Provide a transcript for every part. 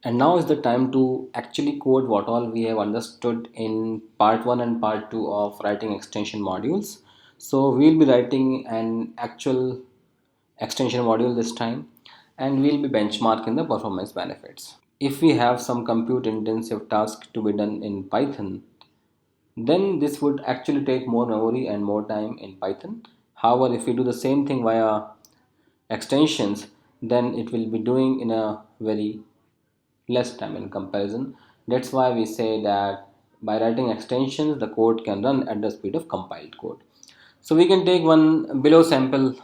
And now is the time to actually code what all we have understood in part 1 and part 2 of writing extension modules. So we'll be writing an actual extension module this time, and we'll be benchmarking the performance benefits. If we have some compute intensive task to be done in Python, then this would actually take more memory and more time in Python. However, if we do the same thing via extensions, then it will be doing in a very less time in comparison. That's why we say that by writing extensions, the code can run at the speed of compiled code. So we can take one below sample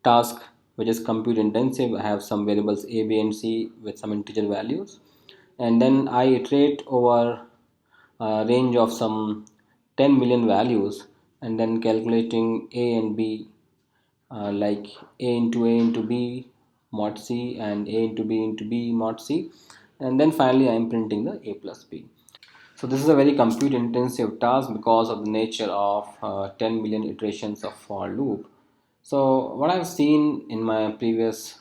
task which is compute intensive. I have some variables a, b, and c with some integer values, and then I iterate over a range of some 10 million values, and then calculating a and b, like a into b mod c and a into b mod c, and then finally I am printing the a plus b. So this is a very compute intensive task because of the nature of 10 million iterations of for loop. So what I've seen in my previous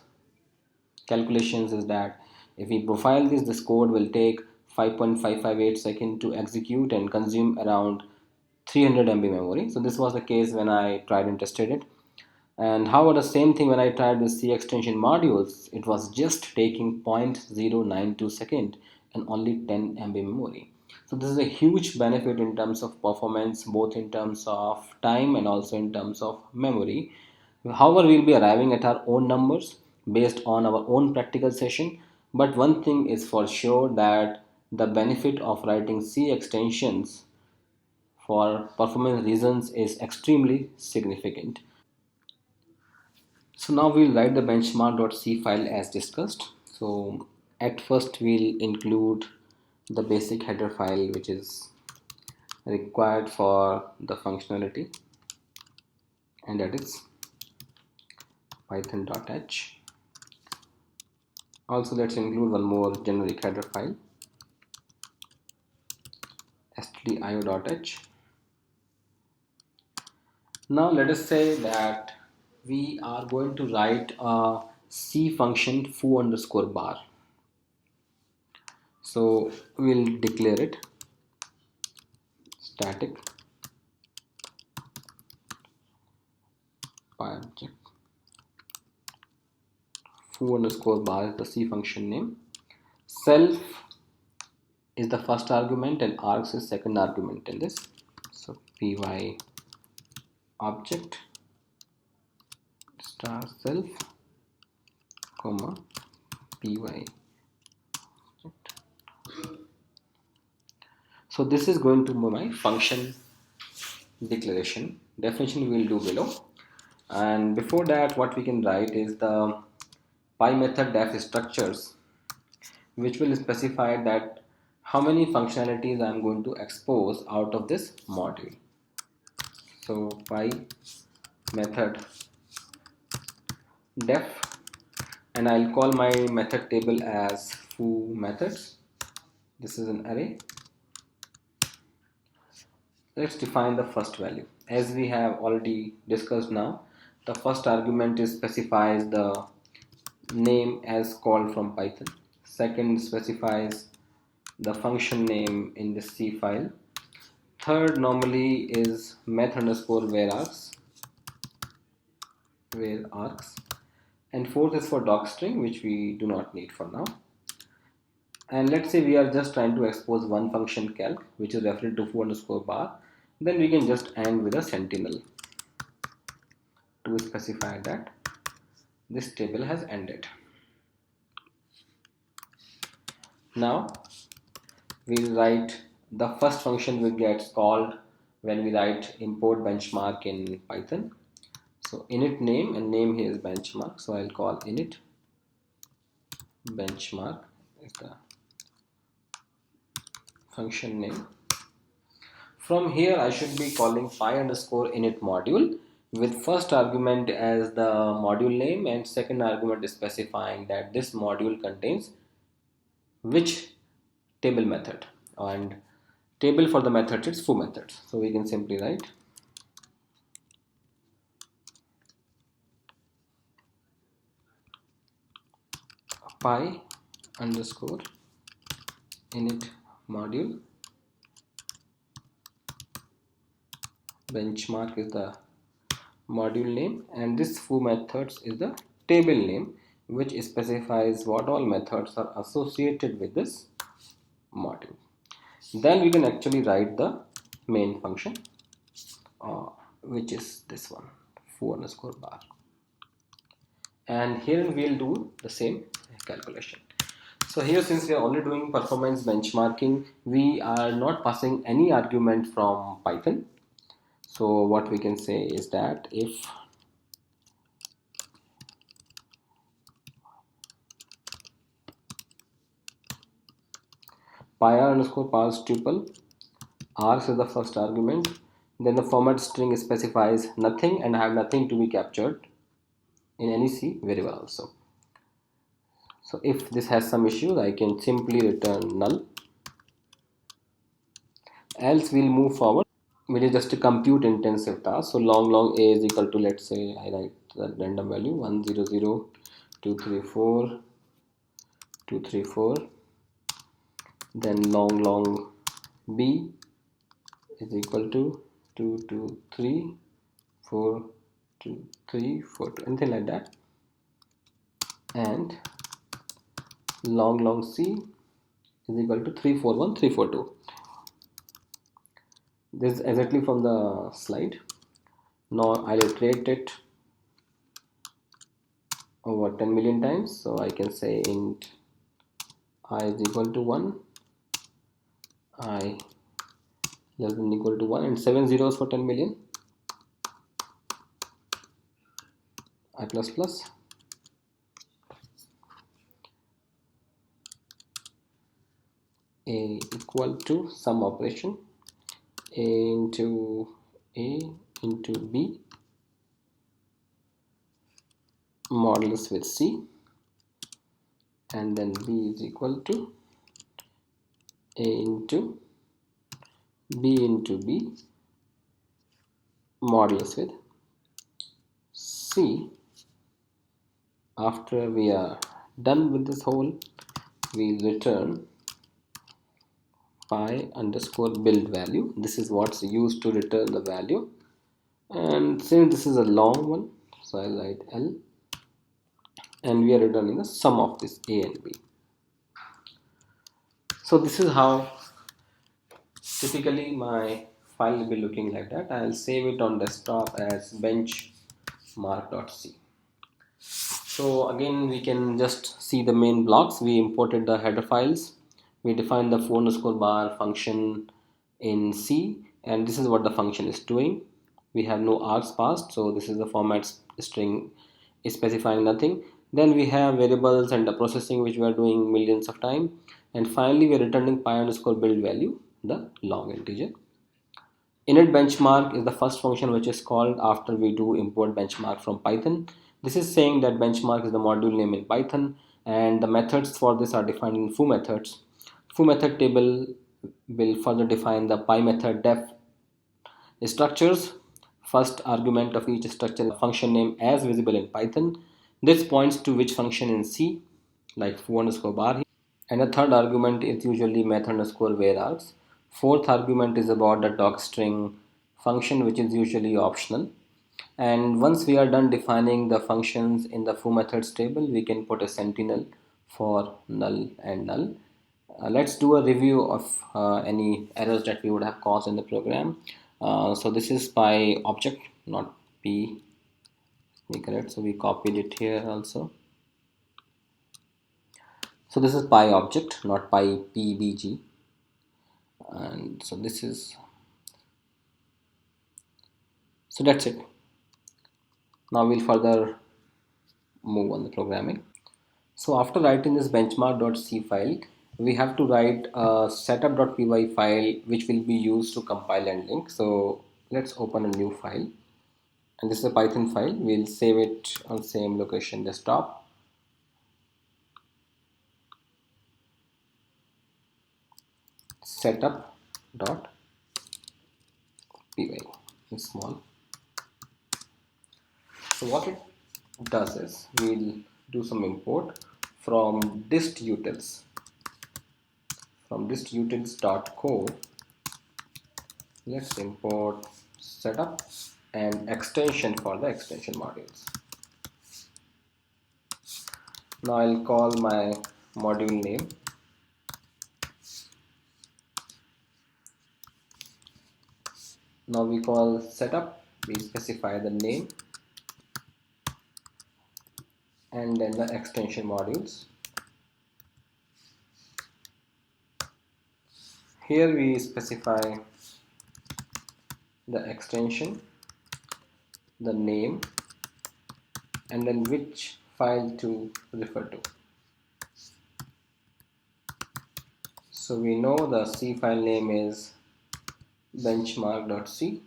calculations is that if we profile this code will take 5.558 seconds to execute and consume around 300 MB memory. So this was the case when I tried and tested it. And however, the same thing when I tried with C extension modules, it was just taking 0.092 second and only 10 MB memory. So this is a huge benefit in terms of performance, both in terms of time and also in terms of memory. However, we'll be arriving at our own numbers based on our own practical session. But one thing is for sure, that the benefit of writing C extensions for performance reasons is extremely significant. So now we'll write the benchmark.c file as discussed. So at first we'll include the basic header file which is required for the functionality, and that is python.h. Also let's include one more generic header file, stdio.h. Now let us say that we are going to write a C function foo underscore bar. So we'll declare it static py object. Foo underscore bar is the C function name. Self is the first argument and args is second argument in this. So py object star self comma py object. So this is going to be my function declaration. Definition we will do below. And before that, what we can write is the py method def structures, which will specify that how many functionalities I am going to expose out of this module. So py method def, and I'll call my method table as foo methods. This is an array. Let's define the first value. As we have already discussed now, the first argument is specifies the name as called from Python. Second specifies the function name in the C file. Third normally is method underscore where args, and fourth is for docstring, which we do not need for now. And let's say we are just trying to expose one function calc, which is referred to foo underscore bar, then we can just end with a sentinel to specify that this table has ended. Now we'll write the first function which gets called when we write import benchmark in Python. So init name, and name here is benchmark, so I'll call init benchmark is the function name. From here I should be calling py underscore init module with first argument as the module name and second argument is specifying that this module contains which table method, and table for the method is foo methods. So we can simply write py underscore init module. Benchmark is the module name, and this foo methods is the table name, which specifies what all methods are associated with this module. Then we can actually write the main function, which is this one, foo underscore bar, and here we'll do the same calculation. So here, since we are only doing performance benchmarking, we are not passing any argument from Python. So what we can say is that if py underscore parse tuple args is the first argument, then the format string specifies nothing and have nothing to be captured in any C variable also. So if this has some issues, I can simply return null. Else we'll move forward, which is just a compute intensive task. So long a is equal to, let's say I write the random value 100 234 234, then long b is equal to 223 423 anything like that, and long c is equal to 341 342. This is exactly from the slide. Now I'll iterate it over 10 million times, so I can say int I is equal to 1, I less than equal to 1, and 7 zeros for 10 million, I plus plus, a equal to sum operation a into b modulus with c, and then b is equal to a into b modulus with c. After we are done with this whole, we'll return py underscore build value. This is what's used to return the value, and since this is a long one, so I'll write L, and we are returning the sum of this a and b. So this is how typically my file will be looking like that. I'll save it on desktop as benchmark.c. So again, we can just see the main blocks. We imported the header files, we defined the foo underscore bar function in C, and this is what the function is doing. We have no args passed, so this is the format string is specifying nothing. Then we have variables and the processing, which we are doing millions of time, and finally we are returning py underscore build value, the long integer. Init benchmark is the first function which is called after we do import benchmark from Python. This is saying that benchmark is the module name in Python, and the methods for this are defined in foo methods. Foo method table will further define the py method def structures. First argument of each structure is a function name as visible in Python. This points to which function in C, like foo underscore bar, and the third argument is usually method underscore where args. Fourth argument is about the docstring function, which is usually optional. And once we are done defining the functions in the foo methods table, we can put a sentinel for null and null. Let's do a review of any errors that we would have caused in the program. So this is by object, not p, correct, so we copied it here also. So this is pi object, not pi pbg, and so this is, so that's it. Now we'll further move on the programming. So after writing this benchmark.c file, we have to write a setup.py file which will be used to compile and link. So let's open a new file, and this is a Python file. We'll save it on same location, desktop. Setup.py in small. So what it does is we'll do some import from distutils from distutils.code, let's import setup and extension for the extension modules. Now I'll call my module name. Now we call setup, we specify the name and then the extension modules. Here we specify the extension, the name, and then which file to refer to. So we know the C file name is benchmark.c.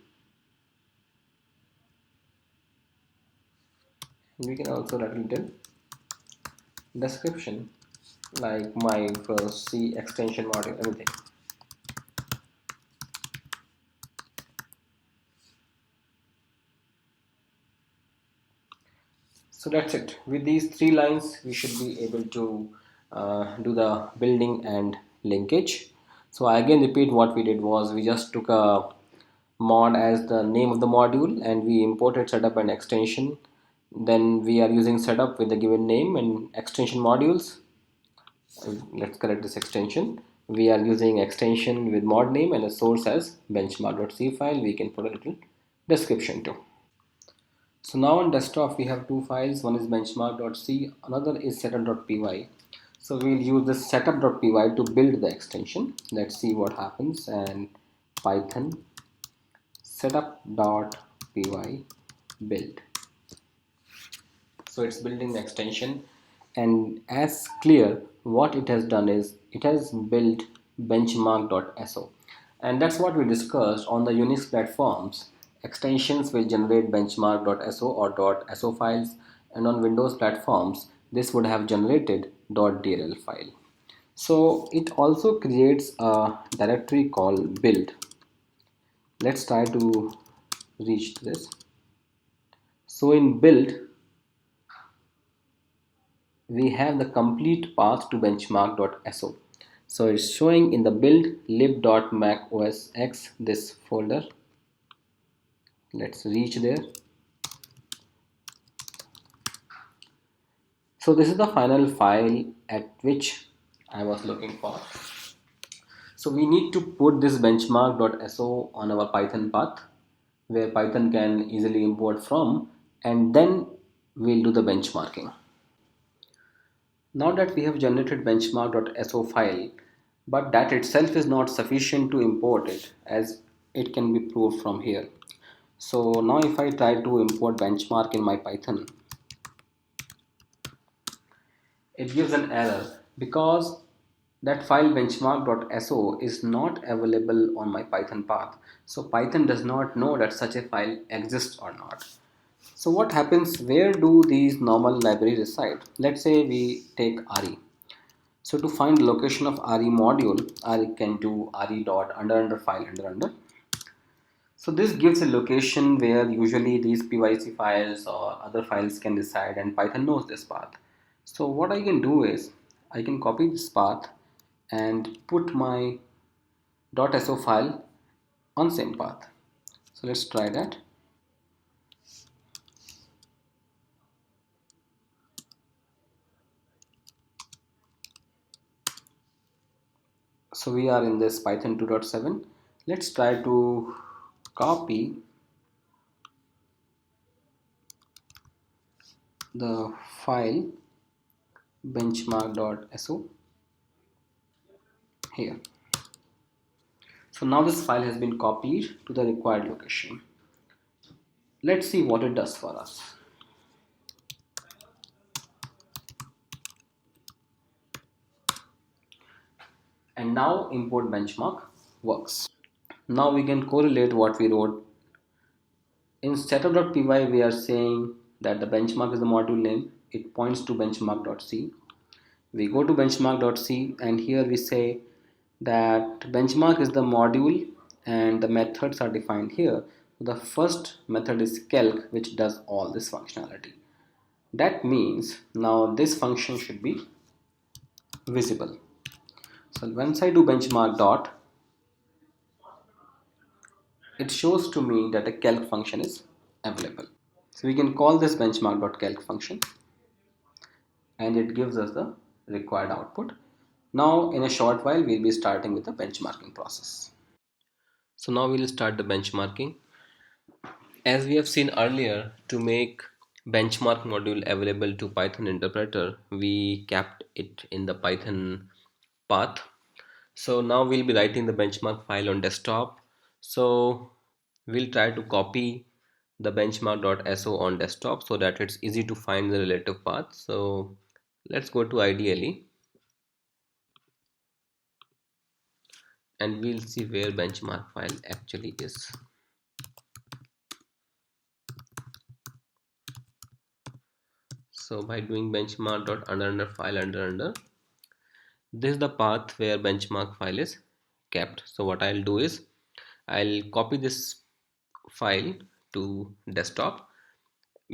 We can also write a little description like my C extension module, everything. So that's it. With these 3 lines, we should be able to do the building and linkage. So I again repeat, what we did was we just took a mod as the name of the module and we imported setup and extension. Then we are using setup with the given name and extension modules. Let's correct this extension. We are using extension with mod name and a source as benchmark.c file. We can put a little description too. So now on desktop we have 2 files, one is benchmark.c, another is setup.py. So we'll use this setup.py to build the extension. Let's see what happens, and Python setup.py build. So it's building the extension, and as clear what it has done is it has built benchmark.so, and that's what we discussed on the Unix platforms. Extensions will generate benchmark.so or .so files, and on Windows platforms this would have generated .dll file. So it also creates a directory called build. Let's try to reach this. So in build we have the complete path to benchmark.so. So it's showing in the build lib.macosx, this folder. Let's reach there. So this is the final file at which I was looking for. So we need to put this benchmark.so on our Python path where Python can easily import from, and then we'll do the benchmarking. Now that we have generated benchmark.so file, but that itself is not sufficient to import it, as it can be proved from here. So now if I try to import benchmark in my Python, it gives an error because that file benchmark.so is not available on my Python path. So Python does not know that such a file exists or not. So what happens, where do these normal libraries reside? Let's say we take RE. So to find the location of RE module, I can do RE dot under file under. So this gives a location where usually these PYC files or other files can reside, and Python knows this path. So what I can do is I can copy this path and put my .so file on same path. So let's try that. So we are in this Python 2.7. Let's try to copy the file benchmark.so here. So now this file has been copied to the required location. Let's see what it does for us. And now import benchmark works. Now we can correlate what we wrote. In setup.py we are saying that the benchmark is the module name. It points to benchmark.c. We go to benchmark.c and here we say that benchmark is the module and the methods are defined here. The first method is calc, which does all this functionality. That means now this function should be visible. So once I do benchmark dot, it shows to me that a calc function is available. So we can call this benchmark.calc function and it gives us the required output. Now in a short while we'll be starting with the benchmarking process. So now we'll start the benchmarking. As we have seen earlier, to make benchmark module available to Python interpreter, we kept it in the Python path. So now we'll be writing the benchmark file on desktop. So we'll try to copy the benchmark.so on desktop so that it's easy to find the relative path. So let's go to IDLE and we'll see where benchmark file actually is. So by doing benchmark dot under file under, this is the path where benchmark file is kept. So what I'll do is I'll copy this file to desktop,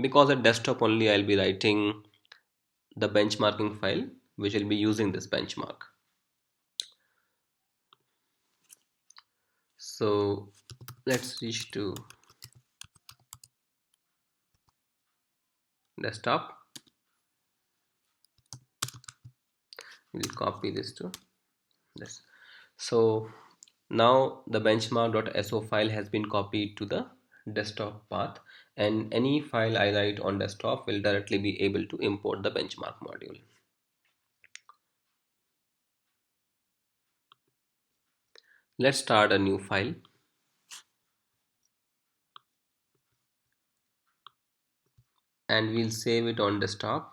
because at desktop only I'll be writing the benchmarking file which will be using this benchmark. So let's reach to desktop. We'll copy this to this. So now the benchmark.so file has been copied to the desktop path, and any file I write on desktop will directly be able to import the benchmark module. Let's start a new file and we'll save it on desktop.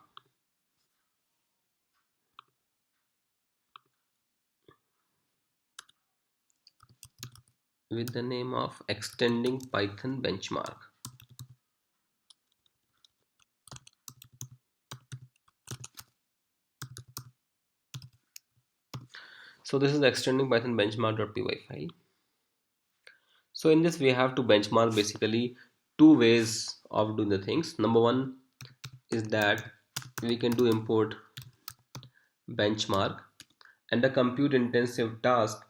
With the name of extending Python benchmark. So this is the extending Python benchmark.py file. So in this we have to benchmark basically two ways of doing the things. Number one is that we can do import benchmark, and the compute intensive task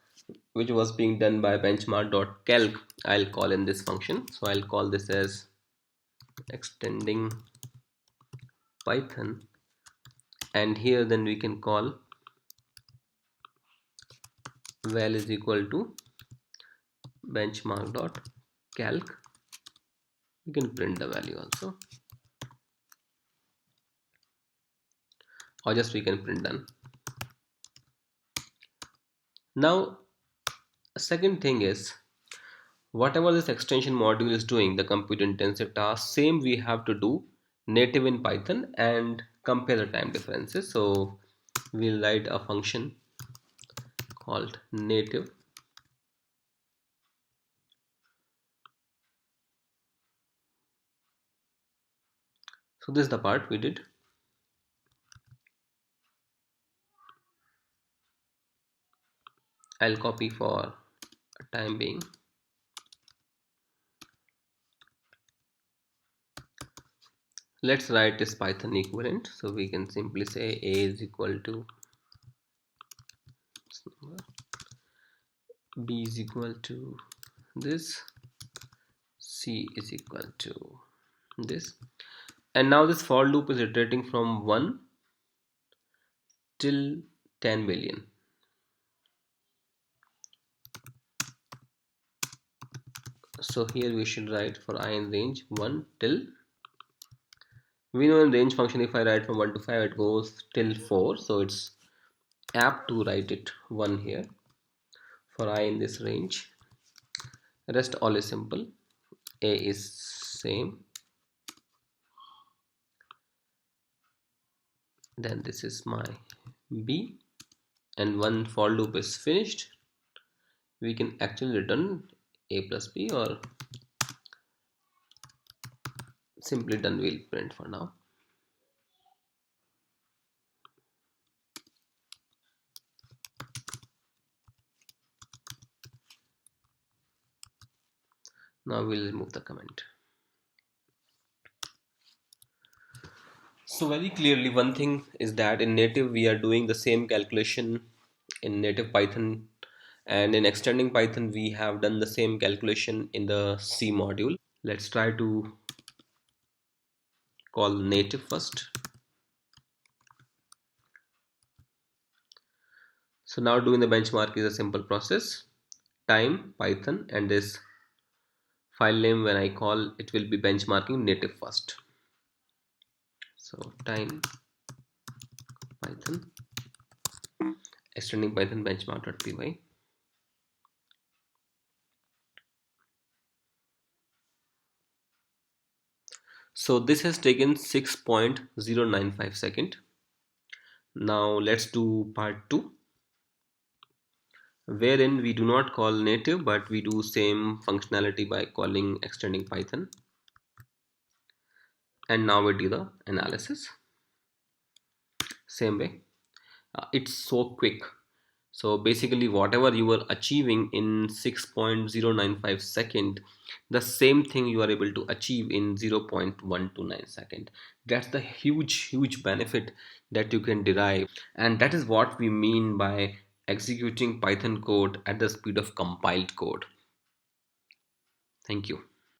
which was being done by benchmark.calc I'll call in this function. So I'll call this as extending Python, and here then we can call val is equal to benchmark.calc. We can print the value also, or just we can print done. Now second thing is, whatever this extension module is doing, the compute intensive task, same we have to do native in Python and compare the time differences. So we'll write a function called native. So this is the part we did. I'll copy for time being. Let's write this Python equivalent. So we can simply say a is equal to b is equal to this, c is equal to this, and now this for loop is iterating from 1 till 10 billion. So here we should write for I in range 1 till, we know in range function if I write from 1 to 5 it goes till 4, so it's apt to write it 1 here for I in this range. Rest all is simple. A is same, then this is my B, and one for loop is finished, we can actually return A plus B, or simply done we'll print for now. Now we'll remove the comment. So very clearly, one thing is that in native we are doing the same calculation in native Python, and in extending Python we have done the same calculation in the C module. Let's try to call native first. So now doing the benchmark is a simple process. Time Python and this file name, when I call it, will be benchmarking native first. So time Python extending Python benchmark.py. So this has taken 6.095 second. Now let's do part 2, wherein we do not call native but we do same functionality by calling extending Python, and now we do the analysis same way. It's so quick. So basically whatever you were achieving in 6.095 second, the same thing you are able to achieve in 0.129 second. That's the huge benefit that you can derive, and that is what we mean by executing Python code at the speed of compiled code. Thank you.